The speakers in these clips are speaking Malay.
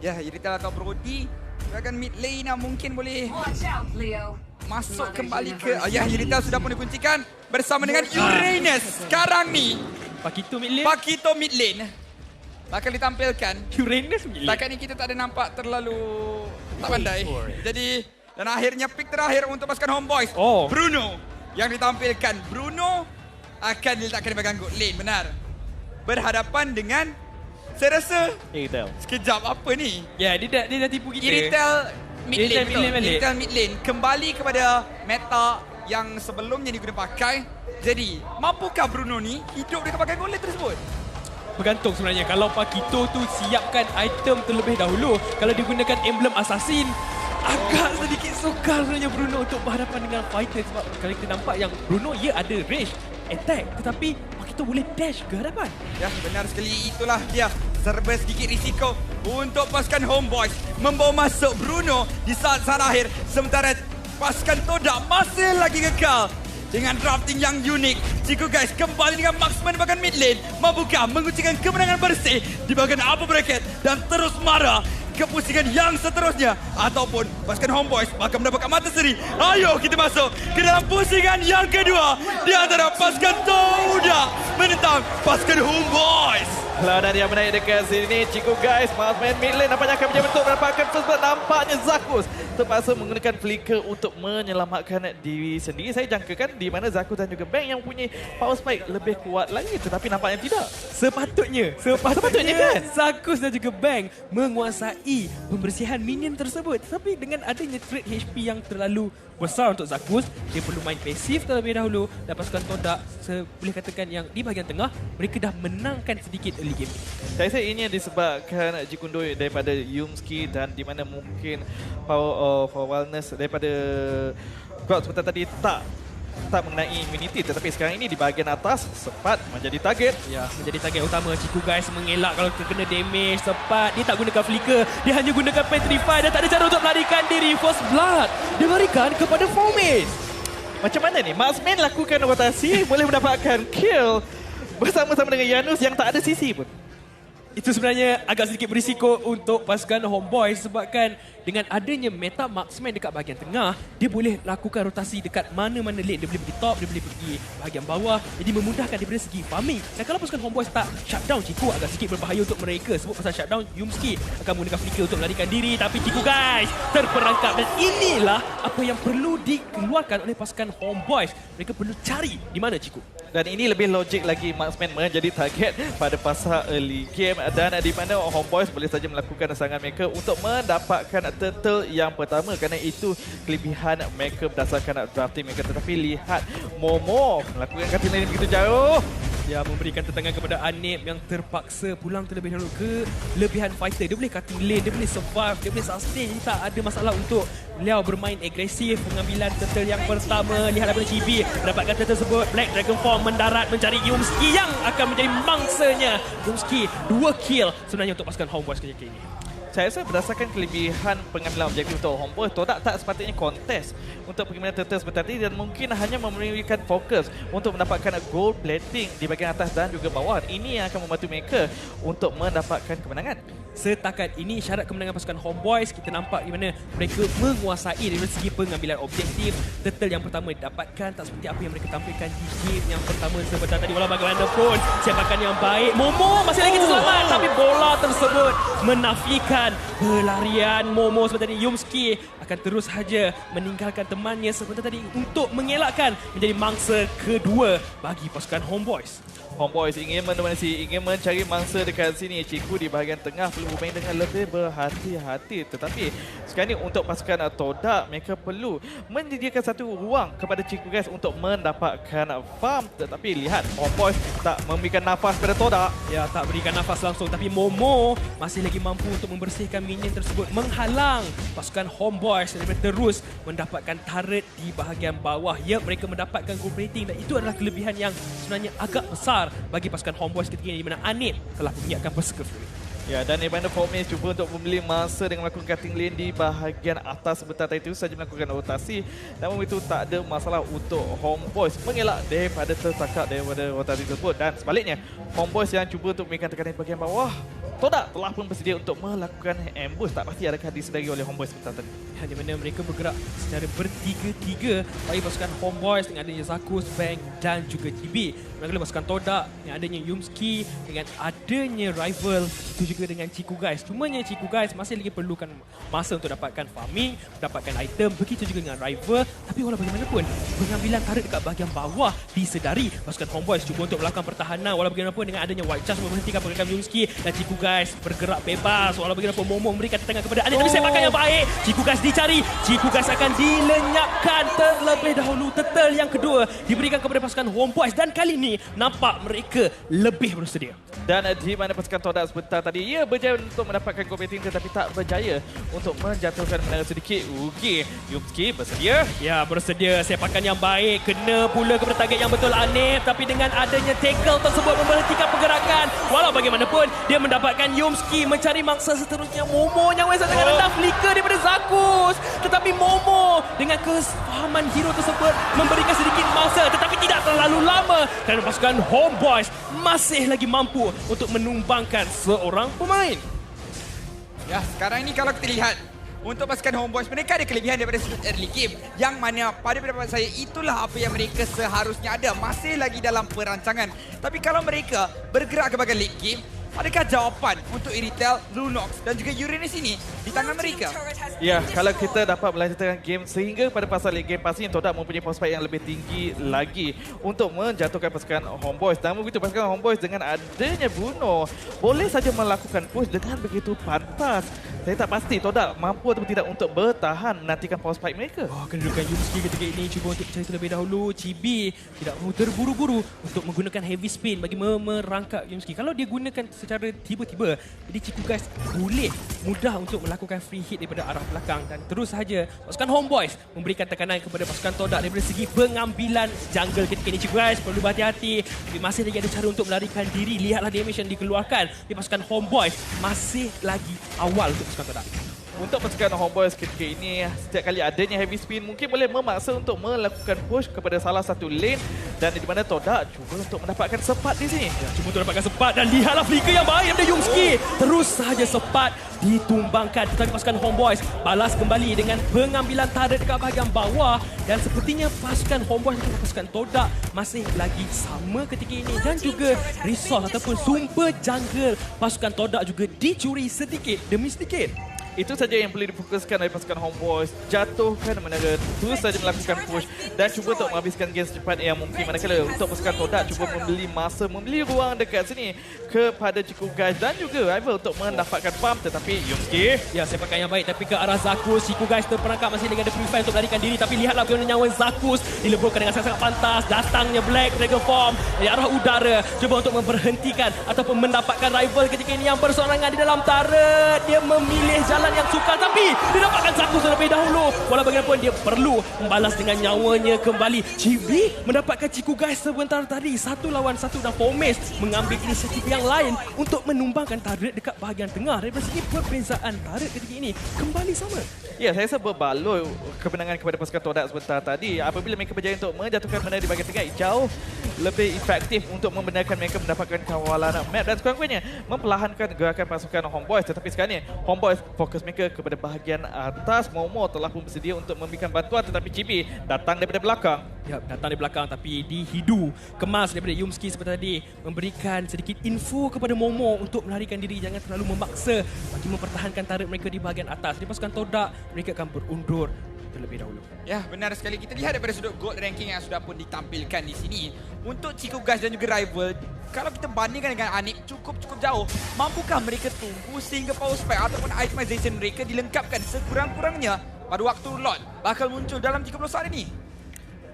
Ya, Iritel atau Brody. Bahkan mid lane mungkin boleh masuk kembali ke... Ya, Iritel sudah pun dikuncikan bersama dengan Uranus. Sekarang ni, Pakito mid lane. Pakito mid lane bakal ditampilkan. Uranus mid lane. Takat ni kita tak ada nampak terlalu tak pandai. Jadi, dan akhirnya pick terakhir untuk pasukan Homeboys. Bruno yang ditampilkan. Bruno akan diletakkan di bahagian lane, benar. Berhadapan dengan, saya rasa, Iritel. sekejap apa ni? Ya, dia dah tipu kita. Iritel mid lane, Iritel mid lane balik. Iritel mid lane kembali kepada meta yang sebelumnya diguna pakai. Jadi, mampukah Bruno ni hidup dekat bahagian goal lane tersebut? Bergantung sebenarnya. Kalau Pakito tu siapkan item terlebih dahulu, kalau digunakan emblem assassin, agak sedikit sukar sebenarnya Bruno untuk berhadapan dengan fighter. Sebab kalau kita nampak yang Bruno, ia ada range attack, tetapi Pakito boleh dash ke hadapan. Ya, benar sekali. Itulah dia. Serba sedikit risiko untuk pasukan Homeboys membawa masuk Bruno di saat-saat akhir. Sementara pasukan Todak masih lagi kekal dengan drafting yang unik. Ciku guys kembali dengan marksman di bahagian mid lane. Mampukah menguncikan kemenangan bersih di bahagian upper bracket dan terus marah ke pusingan yang seterusnya. Ataupun pasukan Homeboys bakal mendapatkan mata seri. Ayo kita masuk ke dalam pusingan yang kedua di antara pasukan Todak menentang pasukan Homeboys. Lawan yang menaik dekat sini, Ciku guys, marksman mid lane nampaknya akan menjadi untuk mendapatkan first blood. Nampaknya Zakus terpaksa menggunakan flicker untuk menyelamatkan diri sendiri. Saya jangkakan di mana Zakus dan juga Bang yang punya power spike lebih kuat lagi, tetapi nampaknya tidak. Sepatutnya kan? Zakus dan juga Bang menguasai pembersihan minion tersebut. Tapi dengan adanya trade HP yang terlalu besar untuk Zakus, dia perlu main pasif terlebih dahulu. Dan pasukan Todak, boleh katakan yang di bahagian tengah, mereka dah menangkan sedikit early game. Saya rasa ini disebabkan Jikundo daripada Yumski dan di mana mungkin power of wellness daripada Crowd sebentar tadi tak mengenai immunity, tetapi sekarang ini di bahagian atas sempat menjadi target. Ya, menjadi target utama. Ciku guys mengelak kalau terkena damage sempat. Dia tak gunakan flicker, dia hanya gunakan petrify dan tak ada cara untuk melarikan diri. First blood diberikan kepada Fomin. Macam mana ni? Marksman lakukan rotasi boleh mendapatkan kill bersama-sama dengan Janus yang tak ada CC pun. Itu sebenarnya agak sedikit berisiko untuk pasukan Homeboys sebabkan dengan adanya meta marksman dekat bahagian tengah, dia boleh lakukan rotasi dekat mana-mana lane. Dia boleh pergi top, dia boleh pergi bahagian bawah. Jadi memudahkan daripada segi farming. Dan kalau pasukan Homeboys tak shutdown Ciku, agak sedikit berbahaya untuk mereka. Sebab pasal shutdown, Yumski akan menggunakan flicker untuk melarikan diri. Tapi Ciku guys terperangkap. Dan inilah apa yang perlu dikeluarkan oleh pasukan Homeboys. Mereka perlu cari di mana Ciku. Dan ini lebih logik lagi marksman menjadi target pada fasa early game dan di mana Homeboys boleh saja melakukan serangan mereka untuk mendapatkan turtle yang pertama kerana itu kelebihan mereka berdasarkan drafting mereka. Tetapi lihat Momo melakukan cutting lane begitu jauh. Dia memberikan tentangan kepada Anip yang terpaksa pulang terlebih dahulu ke lebihan fighter. Dia boleh cutting lane, dia boleh survive, dia boleh sustain. Jadi tak ada masalah untuk Liao bermain agresif. Pengambilan turtle yang pertama. Lihat daripada Chibi. Mendapatkan turtle tersebut. Black Dragon Form mendarat mencari Yumski yang akan menjadi mangsanya. Yumski 2 kill sebenarnya untuk pasukan Homeboys ketika ini. Saya rasa berdasarkan kelebihan pengambilan objektif untuk Homeboys, Todak tak sepatutnya kontes untuk pengambilan turtle sebentar tadi dan mungkin hanya memberikan fokus untuk mendapatkan gold plating di bahagian atas dan juga bawah. Ini yang akan membantu mereka untuk mendapatkan kemenangan. Setakat ini syarat kemenangan pasukan Homeboys kita nampak di mana mereka menguasai dari segi pengambilan objektif. Turtle yang pertama didapatkan tak seperti apa yang mereka tampilkan di game yang pertama sebentar tadi. Walau bagaimanapun siapakan yang baik, Momo masih lagi terselamat tapi bola tersebut menafikan pelarian Momo. Sebentar tadi Yumski akan terus saja meninggalkan temannya sebentar tadi untuk mengelakkan menjadi mangsa kedua bagi pasukan Homeboys. Homeboys ingin mendominasi, ingin mencari mangsa dekat sini. Ciku di bahagian tengah perlu bermain dengan lebih berhati-hati. Tetapi sekarang ni untuk pasukan Todak, mereka perlu menyediakan satu ruang kepada Ciku guys untuk mendapatkan farm. Tetapi lihat, Homeboys tak memberikan nafas pada Todak. Ya, tak berikan nafas langsung. Tapi Momo masih lagi mampu untuk membersihkan minion tersebut. Menghalang pasukan Homeboys daripada terus mendapatkan turret di bahagian bawah. Ya, mereka mendapatkan gold plating dan itu adalah kelebihan yang sebenarnya agak besar bagi pasukan Homeboys ketika ini di mana Anip telah menyiapkan Berserker Fury. Ya, dan Evander Fomin cuba untuk membeli masa dengan melakukan cutting lane di bahagian atas sebentar tadi itu saja melakukan rotasi. Namun itu tak ada masalah untuk Homeboys mengelak daripada tertangkap daripada rotasi tersebut. Dan sebaliknya, Homeboys yang cuba untuk memberikan tekanan di bahagian bawah Todak telah pun bersedia untuk melakukan ambush. Tak pasti adakah disedari oleh Homeboys sebentar tadi. Di mana mereka bergerak secara bertiga-tiga bagi pasukan Homeboys dengan adanya Zakus, Bang dan juga GB. Manakala pasukan Todak dengan adanya Yumski, dengan adanya Rival, itu juga dengan Ciku Guys. Cumanya Ciku Guys masih lagi perlukan masa untuk dapatkan farming, dapatkan item. Begitu juga dengan Rival. Tapi walau bagaimanapun, pengambilan turret dekat bahagian bawah disedari. Pasukan Homeboys cuba untuk melakukan pertahanan. Walau bagaimanapun dengan adanya White Charge memberhentikan pergerakan Yumski dan Ciku Guys bergerak bebas. Walau bagaimanapun Momo memberikan tangan kepada Anik. Tapi sepakan yang baik. Ciku Guys dicari. Ciku Guys akan dilenyapkan terlebih dahulu. Turtle yang kedua diberikan kepada pasukan Homeboys. Dan kali ini nampak mereka lebih bersedia. Dan di mana pasukan Todak sebentar tadi, ia berjaya untuk mendapatkan combating tetapi tak berjaya untuk menjatuhkan menara sedikit. Okey, Yumski bersedia. Ya, bersedia. Sepakan yang baik. Kena pula kepada target yang betul Anif. Tapi dengan adanya tackle tersebut memberhentikan pergerakan. Walau bagaimanapun, dia mendapatkan Yumski mencari mangsa seterusnya. Momo nyawa yang sangat rendah. Flicker daripada Zakus. Tetapi Momo dengan kesepahaman hero tersebut memberikan sedikit mangsa. Tetapi tidak terlalu lama. Kerana pasukan Homeboys masih lagi mampu untuk menumbangkan seorang pemain. Ya, sekarang ini kalau kita lihat untuk pasukan Homeboys, mereka ada kelebihan daripada sudut early game. Yang mana pada pendapat saya itulah apa yang mereka seharusnya ada. Masih lagi dalam perancangan. Tapi kalau mereka bergerak ke bahagian late game, adakah jawapan untuk Iritel, Lunox dan juga Uranus ini di tangan mereka? Ya, kalau kita dapat melanjutkan game sehingga pada fasa late game, pastinya Todak mempunyai prospek yang lebih tinggi lagi untuk menjatuhkan pasukan Homeboys. Namun begitu, pasukan Homeboys dengan adanya Bruno boleh saja melakukan push dengan begitu pantas. Saya tak pasti Todak mampu atau tidak untuk bertahan menantikan power spike mereka. Kedudukan Yumski ketika ini cuba untuk mencari terlebih dahulu. Chibi tidak mahu terburu-buru untuk menggunakan heavy spin bagi merangkap Yumski. Kalau dia gunakan secara tiba-tiba, jadi Ciku Guys boleh mudah untuk melakukan free hit daripada arah belakang. Dan terus sahaja pasukan Homeboys memberikan tekanan kepada pasukan Todak daripada segi pengambilan jungle ketika ini. Ciku Guys perlu berhati-hati. Tapi masih lagi ada cara untuk melarikan diri. Lihatlah damage yang dikeluarkan di pasukan Homeboys. Masih lagi awal untuk pasukan Todak. Untuk pasukan Homeboys ketika ini, setiap kali adanya heavy spin mungkin boleh memaksa untuk melakukan push kepada salah satu lane. Dan di mana Todak cuba untuk mendapatkan sepat di sini. Ya, cuba untuk dapatkan sepat dan lihatlah flicker yang baik daripada Yumski. Terus sahaja sepat ditumbangkan. Tetapi pasukan Homeboys balas kembali dengan pengambilan turret dekat bahagian bawah. Dan sepertinya pasukan Homeboys dan pasukan Todak masih lagi sama ketika ini. Dan juga resource ataupun sumber jungle pasukan Todak juga dicuri sedikit demi sedikit. Itu saja yang perlu difokuskan oleh pasukan Homeboys. Jatuhkan menara, terus saja melakukan push dan cuba untuk menghabiskan game secepat yang mungkin. Manakala untuk pasukan Todak cuba membeli masa, membeli ruang dekat sini kepada Ciku Guys dan juga Rival untuk mendapatkan farm. Tetapi Yumski, ya, sepakan yang baik tapi ke arah Zakus. Ciku Guys terperangkap masih dengan ada purify untuk melarikan diri. Tapi lihatlah bagaimana nyawa Zakus dileburkan dengan sangat-sangat pantas. Datangnya Black Dragon Form dari arah udara. Cuba untuk memberhentikan ataupun mendapatkan Rival ketika ini yang bersorangan di dalam turret. Dia memilih jalan yang sukar tapi dia dapatkan Zakus terlebih dahulu. Walau bagaimanapun dia perlu membalas dengan nyawanya kembali. Chibi mendapatkan Ciku Guys sebentar tadi. 1 lawan 1 dan Fomes mengambil inisiatif yang lain untuk menumbangkan turret dekat bahagian tengah. Dari segi perbezaan turret ketika ini kembali sama. ya, saya rasa berbaloi kemenangan kepada pasukan Todak sebentar tadi. Apabila mereka berjaya untuk menjatuhkan menara di bahagian tengah, jauh lebih efektif untuk membenarkan mereka mendapatkan kawalan map dan sekurang-kurangnya memperlahankan gerakan pasukan Homeboys. Tetapi sekarang ni Homeboys fokus mereka kepada bahagian atas. Momo telah pun bersedia untuk memberikan bantuan, tetapi Chibi datang daripada belakang. Ya, datang dari belakang tapi dihidu. Kemas daripada Yumski seperti tadi. Memberikan sedikit info kepada Momo untuk melarikan diri. Jangan terlalu memaksa bagi mempertahankan turret mereka di bahagian atas. Di pasukan Todak, mereka akan berundur terlebih dahulu. Ya, benar sekali. Kita lihat daripada sudut gold ranking yang sudah pun ditampilkan di sini. Untuk Ciku Guys dan juga Rival, kalau kita bandingkan dengan Anip, cukup jauh. Mampukah mereka tunggu sehingga power spike ataupun itemization mereka dilengkapkan sekurang-kurangnya pada waktu lot bakal muncul dalam 30 saat ini?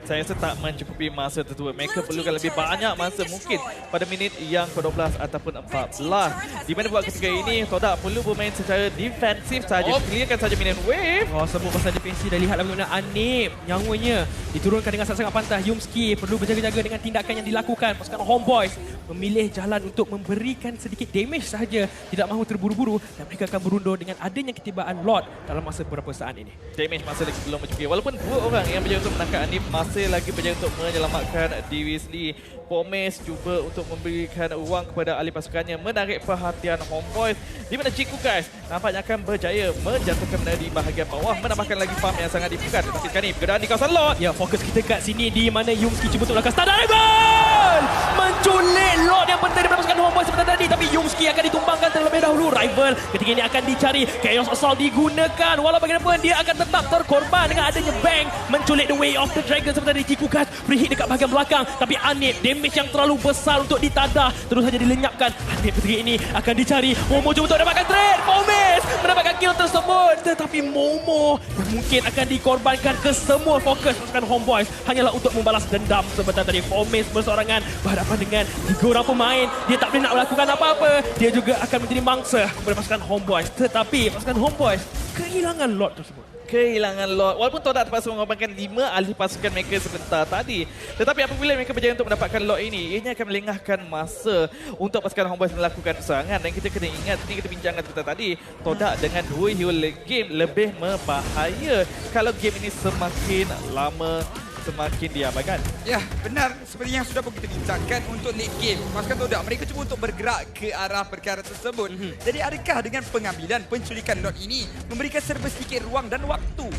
Saya rasa tak mencukupi masa tersebut. Mereka perlukan lebih banyak masa mungkin pada minit yang ke-12 ataupun 14. Di mana buat ketika ini Todak perlu bermain secara defensif saja. Clearkan saja minion wave. Sebut pasal defensif dan lihatlah bagaimana Anip nyawanya diturunkan dengan sangat-sangat pantas. Yumski perlu berjaga-jaga dengan tindakan yang dilakukan. Pasukan Homeboys memilih jalan untuk memberikan sedikit damage sahaja. Tidak mahu terburu-buru dan mereka akan berundur dengan adanya ketibaan Lord dalam masa beberapa saat ini. Damage masa lagi belum mencukupi. Walaupun dua orang yang berjaya untuk menangkap Anip, masa masih lagi berjaya untuk menyelamatkan diri sendiri. Pomes cuba untuk memberikan ruang kepada ahli pasukannya, menarik perhatian Homeboyz, di mana Ciku guys nampaknya akan berjaya menjatuhkan benda di bahagian bawah, menambahkan lagi farm yang sangat dibutuhkan. Tetapi sekarang ni bergerak di kawasan Lord. Ya, fokus kita kat sini di mana Yumski cuba untuk lakukan Star Rival! Menculik Lord yang penting daripada pasukan Homeboyz seperti tadi, tapi Yumski akan ditumbangkan terlebih dahulu. Rival ketika ini akan dicari, Chaos Assault digunakan. Walau bagaimanapun dia akan tetap terkorban dengan adanya Bang menculik the way of the dragon seperti tadi. Ciku guys free hit dekat bahagian belakang, tapi Anip damage yang terlalu besar untuk ditadah, terus saja dilenyapkan. Anip ketika ini akan dicari. Momo cuba untuk dapatkan trade. Pomes mendapatkan kill tersebut, tetapi Momo yang mungkin akan dikorbankan. Ke semua fokus pasukan Homeboyz hanyalah untuk membalas dendam sebentar tadi. Pomes bersorangan berhadapan dengan 3 orang pemain. Dia tak boleh nak melakukan apa-apa. Dia juga akan menjadi mangsa kepada pasukan Homeboyz, tetapi pasukan Homeboyz kehilangan Lord tersebut. Kehilangan Lord. Walaupun Todak terpaksa mengorbankan 5 ahli pasukan mereka sebentar tadi. Tetapi apabila mereka berjaya untuk mendapatkan Lord ini, ianya akan melengahkan masa untuk pasukan Homeboyz melakukan serangan. Dan kita kena ingat, seperti kita bincangkan sebentar tadi, Todak dengan 2 hero game lebih berbahaya kalau game ini semakin lama semakin diabaikan. Ya, benar. Seperti yang sudah pun kita bincangkan untuk late game. Pasukan Todak, mereka cuba untuk bergerak ke arah perkara tersebut. Jadi adakah dengan pengambilan penculikan Lord ini memberikan serba sedikit ruang dan waktu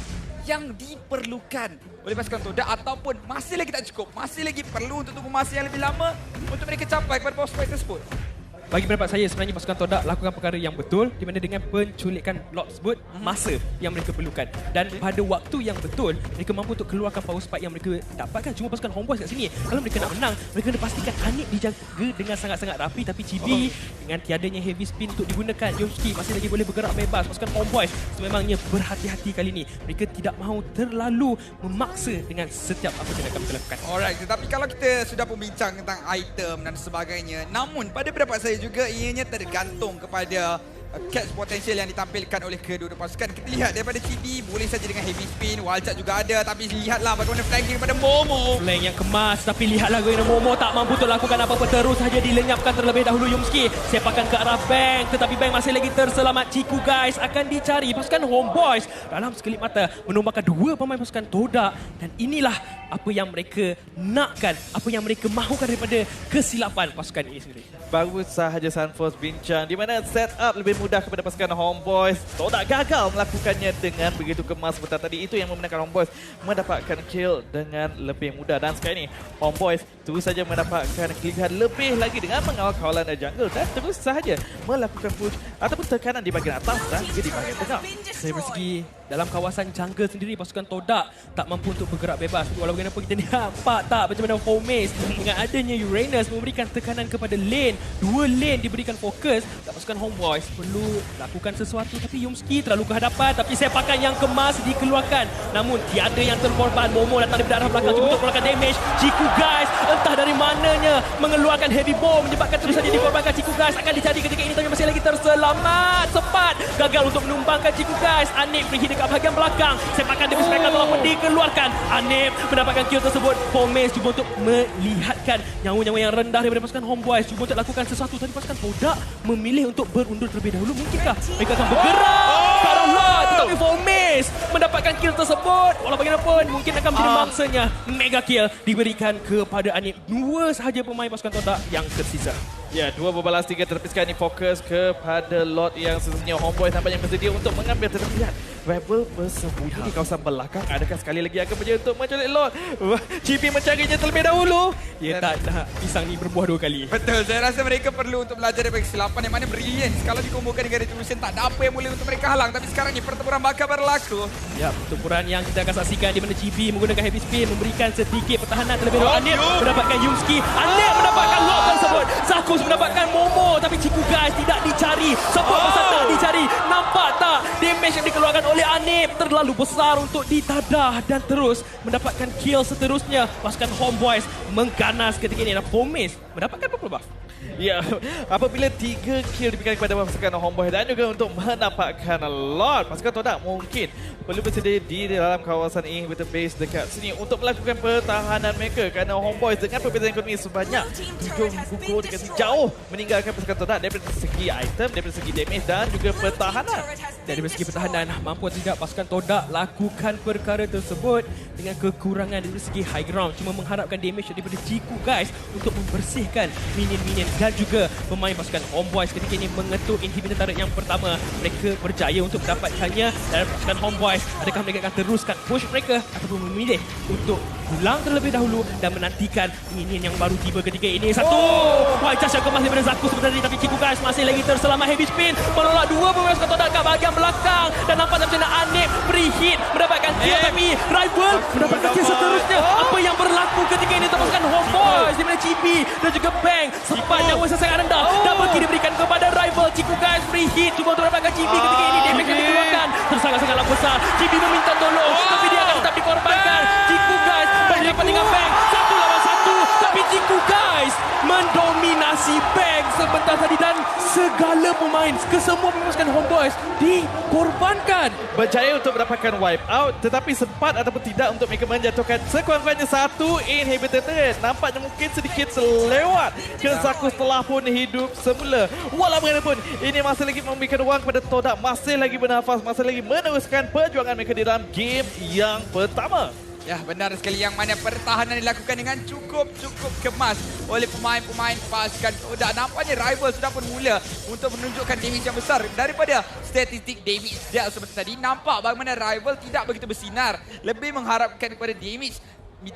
yang diperlukan oleh pasukan Todak, ataupun masih lagi tak cukup, masih lagi perlu untuk tunggu masa yang lebih lama untuk mereka capai kepada power point tersebut? Bagi pendapat saya, sebenarnya pasukan Todak lakukan perkara yang betul di mana dengan penculikan Lord tersebut, masa yang mereka perlukan. Dan pada waktu yang betul, mereka mampu untuk keluarkan power spike yang mereka dapatkan. Cuma pasukan Homeboyz kat sini, kalau mereka nak menang, mereka kena pastikan Anip dijaga dengan sangat-sangat rapi. Tapi Chibi dengan tiadanya heavy spin untuk digunakan, Yumski masih lagi boleh bergerak bebas. Pasukan Homeboyz sememangnya berhati-hati kali ini. Mereka tidak mahu terlalu memaksa dengan setiap apa yang akan mereka lakukan. Alright, tetapi kalau kita sudah pun bincang tentang item dan sebagainya, namun pada pendapat saya juga ianya tergantung kepada catch potential yang ditampilkan oleh kedua-dua pasukan. Kita lihat daripada Chibi boleh saja dengan heavy spin, Wildcat juga ada, tapi lihatlah bagaimana flanking kepada Momo. Flank yang kemas, tapi lihatlah bagaimana Momo tak mampu untuk lakukan apa-apa, terus saja dilenyapkan terlebih dahulu Yumski. Sepakan ke arah Bang, tetapi Bang masih lagi terselamat. Ciku guys akan dicari. Pasukan Homeboyz dalam sekelip mata menumbangkan 2 pemain pasukan Todak, dan inilah apa yang mereka nakkan, apa yang mereka mahukan daripada kesilapan pasukan ini sendiri. Baru sahaja Sunforce bincang di mana setup lebih mudah kepada pasukan Homeboyz. Todak gagal melakukannya dengan begitu kemas sebentar tadi. Itu yang membenarkan Homeboyz mendapatkan kill dengan lebih mudah. Dan sekarang ini Homeboyz terus saja mendapatkan kelebihan lebih lagi dengan mengawal kawalan jungle dan terus sahaja melakukan push ataupun tekanan di bahagian atas dan juga di bahagian tengah. Dari segi dalam kawasan jungle sendiri, pasukan Todak tak mampu untuk bergerak bebas. Walau bagaimanapun kita nampak tak macam mana Pomes dengan adanya Uranus memberikan tekanan kepada lane. 2 lane diberikan fokus. Pasukan Homeboyz perlu lakukan sesuatu, tapi Yumski terlalu ke hadapan, tapi sepakan yang kemas dikeluarkan. Namun tiada yang terkorban. Momo datang dari arah belakang cuba untuk mengeluarkan damage. Ciku guys entah dari mananya mengeluarkan heavy bomb menyebabkan terus saja dikorbankan. Ciku guys akan dicari ketika ini, tapi masih lagi terselamat. Sempat gagal untuk menumbangkan Ciku guys. Anip free hit dekat bahagian belakang. Sepakan damage mereka telah pun dikeluarkan. Anip mendapatkan kill tersebut. Pomes cuba untuk melihatkan nyawa-nyawa yang rendah daripada pasukan Homeboyz, cuba untuk lakukan sesuatu, tapi pasukan Todak memilih untuk berundur terlebih dahulu. Mungkinkah mereka akan bergerak ke arah Lord, tetapi Pomes mendapatkan kill tersebut. Walau bagaimanapun mungkin akan menjadi mangsanya. Mega kill diberikan kepada Anip. 2 sahaja pemain pasukan Todak yang tersisa. Ya, 2 berbalas 3, tetapi sekarang ini fokus kepada Lord yang sesungguhnya Homeboyz nampaknya bersedia untuk mengambil. Tetapi lihat, Rebel bersembunyi di kawasan belakang. Adakah sekali lagi akan berjaya untuk menculik Lord? Chibi mencarinya terlebih dahulu. Dia tak nak pisang ni berbuah 2 kali. Betul, saya rasa mereka perlu untuk belajar daripada kesilapan yang mana brilliant. Kalau dikombokan dengan Retribution, tak ada apa yang boleh untuk mereka halang. Tapi sekarang ni pertempuran bakal berlaku. Ya, pertempuran yang kita akan saksikan di mana Chibi menggunakan heavy spin memberikan sedikit pertahanan terlebih dahulu. Anip mendapatkan Yumski. Anip mendapatkan Lord tersebut. Zakus mendapatkan Momo, tapi Ciku guys tidak dicari. Sebab pasal tak dicari. Nampak tak damage yang dikeluarkan oleh Anip terlalu besar untuk ditadah, dan terus mendapatkan kill seterusnya. Pasukan Homeboyz mengganas ketika ini, dan Pomes mendapatkan berapa buff? Ya, apabila 3 kill diberikan kepada pasukan Homeboyz dan juga untuk mendapatkan Lord, pasukan Todak mungkin perlu bersedia di dalam kawasan inhibitor base dekat sini untuk melakukan pertahanan mereka, kerana Homeboyz dengan perbezaan ekonomi sebanyak 7,000 gold dekat sini jauh meninggalkan pasukan Todak daripada segi item, daripada segi damage dan juga pertahanan. Dari segi pertahanan, mampu atau tidak pasukan Todak lakukan perkara tersebut dengan kekurangan dari segi high ground. Cuma mengharapkan damage daripada Ciku guys untuk membersihkan minion-minion dan juga pemain pasukan Homeboys ketika ini mengetuk inhibitor turret yang pertama. Mereka berjaya untuk mendapatkannya dan pasukan Homeboys. Adakah mereka akan teruskan push mereka ataupun memilih untuk pulang terlebih dahulu dan menantikan minion yang baru tiba ketika ini. Satu! Wah, charge yang kemas daripada Zaku sebenarnya, tapi Ciku guys masih lagi terselamat heavy spin. Menolak dua pemain pasukan Todak kat bahagian belakang dan nampak macam mana Anip free hit mendapatkan kill, tapi rival mendapatkan kill seterusnya. Apa yang berlaku ketika ini untuk pasukan Homeboys di mana Chibi dan juga Bang sempat nyawa sangat rendah. Double kill diberikan kepada rival. Ciku guys free hit cuba untuk dapatkan Chibi ketika ini. Damage yang dikeluarkan sangat-sangatlah besar. Chibi meminta tolong tapi dia akan tetap dikorbankan. Ciku guys berhadapan dengan Bang 1 lawan 1, tapi Ciku guys mendominasi Bang sebentar tadi dan segala pemain, kesemua pemain pasukan Homeboys dikorbankan. Berjaya untuk mendapatkan wipe out, tetapi sempat ataupun tidak untuk mereka menjatuhkan sekurang-kurangnya satu inhibitor turret. Nampaknya mungkin sedikit selewat kerana Zaku telah pun hidup semula. Walau bagaimanapun, ini masih lagi memberikan ruang kepada Todak, masih lagi bernafas, masih lagi meneruskan perjuangan mereka di dalam game yang pertama. Ya, benar sekali, yang mana pertahanan dilakukan dengan cukup kemas oleh pemain-pemain pasukan Todak. Nampaknya rival sudah pun mula untuk menunjukkan damage yang besar daripada statistik damage dealt seperti tadi. Nampak bagaimana rival tidak begitu bersinar, lebih mengharapkan kepada damage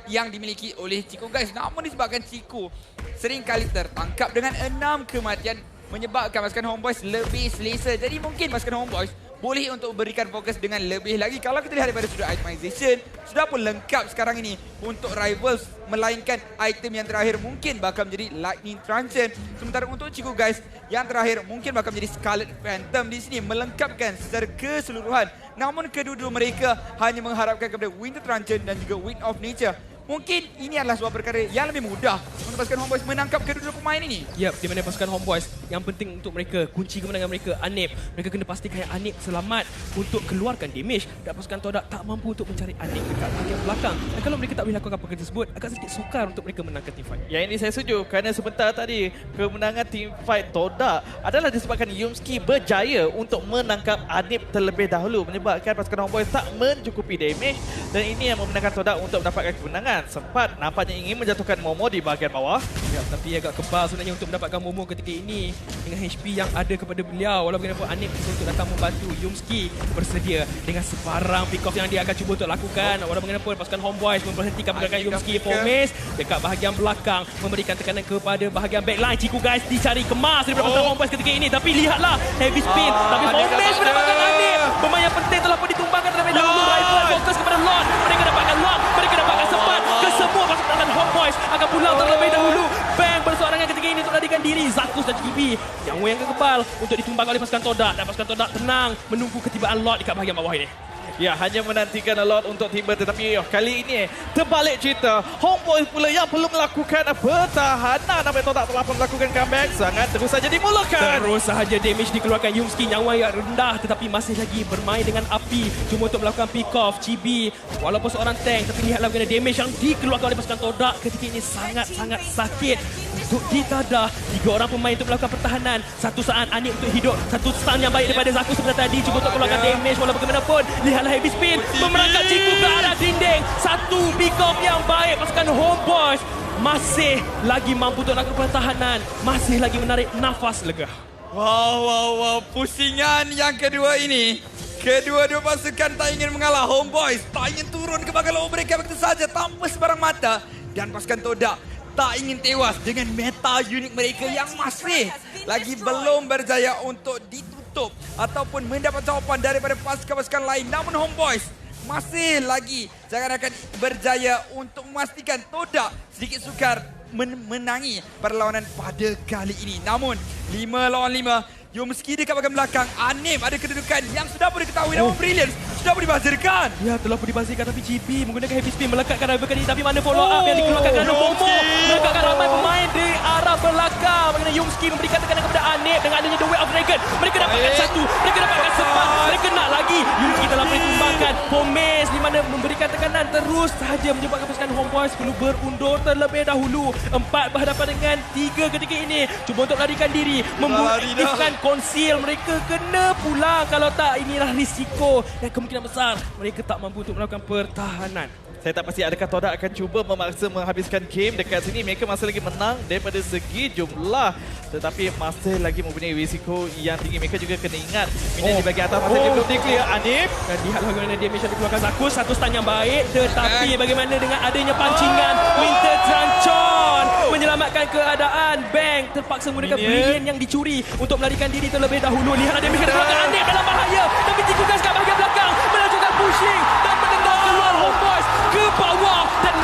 yang dimiliki oleh Ciku guys. Namun disebabkan Ciku sering kali tertangkap dengan 6 kematian menyebabkan pasukan Homeboys lebih selesa. Jadi mungkin pasukan Homeboys boleh untuk berikan fokus dengan lebih lagi. Kalau kita lihat daripada sudut itemization, sudah pun lengkap sekarang ini untuk rivals, melainkan item yang terakhir mungkin bakal menjadi Lightning Transcend. Sementara untuk Ciku guys, yang terakhir mungkin bakal menjadi Scarlet Phantom di sini, melengkapkan secara keseluruhan. Namun kedua-dua mereka hanya mengharapkan kepada Winter Transcend dan juga Wind of Nature. Mungkin ini adalah sebuah perkara yang lebih mudah untuk pasukan Homeboys menangkap kedua-dua pemain ini. Yap, di mana pasukan Homeboys yang penting untuk mereka, kunci kemenangan mereka Anip. Mereka kena pastikan Anip selamat untuk keluarkan damage dan pasukan Todak tak mampu untuk mencari Anip dekat bahagian belakang. Dan kalau mereka tak boleh lakukan perkara tersebut, agak sedikit sukar untuk mereka menangkan team fight. Yang ini saya setuju kerana sebentar tadi kemenangan team fight Todak adalah disebabkan Yumski berjaya untuk menangkap Anip terlebih dahulu, menyebabkan pasukan Homeboys tak mencukupi damage dan ini yang membenarkan Todak untuk mendapatkan kemenangan. Sempat nampaknya ingin menjatuhkan Momo di bahagian bawah. Ya, tapi agak kebal sebenarnya untuk mendapatkan Momo ketika ini dengan HP yang ada kepada beliau. Walau bagaimanapun Anip untuk datang membantu, Yumski bersedia dengan sebarang pick off yang dia akan cuba untuk lakukan. Walau bagaimanapun pasukan Homeboys memberhentikan pergerakan Yumski. Fomes dekat bahagian belakang memberikan tekanan kepada bahagian backline. Ciku guys dicari kemas daripada pasukan Homeboys ketika ini, tapi lihatlah heavy spin, tapi Fomes mendapatkan Anip. Pemain yang penting telah pun ditumbangkan terlebih dahulu. Rival fokus kepada Lord. Mereka dapatkan Lord, mereka dapatkan sempat. Kesemua pasukan Homeboys akan pulang terlebih dahulu. Bang bersorangan ketika ini untuk melarikan diri. Zakus dan Chibi yang kebal untuk ditumbangkan oleh pasukan Todak, dan pasukan Todak tenang menunggu ketibaan Lord dekat bahagian bawah ini. Ya, hanya menantikan Lord untuk tiba, tetapi kali ini terbalik cerita. Homeboys pula yang perlu melakukan pertahanan. Sampai Todak telah pun melakukan comeback. Sangat terus saja dimulakan. Terus sahaja damage dikeluarkan. Yumski nyawa yang rendah tetapi masih lagi bermain dengan api. Cuma untuk melakukan pick off. Chibi walaupun seorang tank, tapi lihatlah bagaimana damage yang dikeluarkan oleh pasukan Todak ketika ini sangat-sangat sakit. Untuk ditadah 3 orang pemain untuk melakukan pertahanan. Satu saat Anip untuk hidup. Satu stun yang baik daripada Zaku sebentar tadi. Cuba untuk keluarkan damage walau bagaimanapun. Lihatlah heavy spin memerangkap Ciku ke arah dinding. Satu pick off yang baik. Pasukan Homeboys masih lagi mampu untuk melakukan pertahanan. Masih lagi menarik nafas lega. Wow. Pusingan yang kedua ini. Kedua-dua pasukan tak ingin mengalah. Homeboys tak ingin turun ke bahagian lower mereka begitu saja tanpa sebarang mata. Dan pasukan Todak tak ingin tewas dengan meta unik mereka yang masih lagi belum berjaya untuk ditutup ataupun mendapat jawapan daripada pasukan-pasukan lain. Namun Homeboys masih lagi akan berjaya untuk memastikan Todak sedikit sukar menangi perlawanan pada kali ini. Namun 5 lawan 5, Yumski dekat bahagian belakang. Anip ada kedudukan yang sudah pun diketahui. Namun Brilliance sudah pun dibazirkan. Ya, telah pun dibazirkan, tapi Chibi menggunakan heavy spin melekatkan rival kali ini. Tapi mana follow up yang dikeluarkan kerana Momo melekatkan ramai pemain di arah belakang. Bagaimana Yumski memberikan tekanan kepada Anip dengan adanya The Way of Dragon. Mereka dapatkan satu, mereka dapatkan sempat, mereka nak lagi. Yumski telah pun ditumbangkan. Pomes di mana memberikan tekanan pertahanan terus sahaja menyebabkan pasukan Homeboys perlu berundur terlebih dahulu. 4 berhadapan dengan 3 ketika ini. Cuba untuk melarikan diri, membuatkan konsil. Mereka kena pulang, kalau tak inilah risiko dan kemungkinan besar mereka tak mampu untuk melakukan pertahanan. Saya tak pasti adakah Todak akan cuba memaksa menghabiskan game dekat sini. Mereka masih lagi menang daripada segi jumlah, tetapi masih lagi mempunyai risiko yang tinggi. Mereka juga kena ingat minion di bahagian atas masih belum di-clear. Anif Dan lihat bagaimana damage yang dikeluarkan Zakus. Satu stun yang baik, tetapi bagaimana dengan adanya pancingan Winter Trancon menyelamatkan keadaan. Bang terpaksa menggunakan brilliant yang dicuri untuk melarikan diri terlebih dahulu. Lihat damage yang dikeluarkan Anif dalam bahaya, tapi Tikugas kat bahagian belakang melanjutkan pushing dan mendengar keluar Homeboys ke bawah dan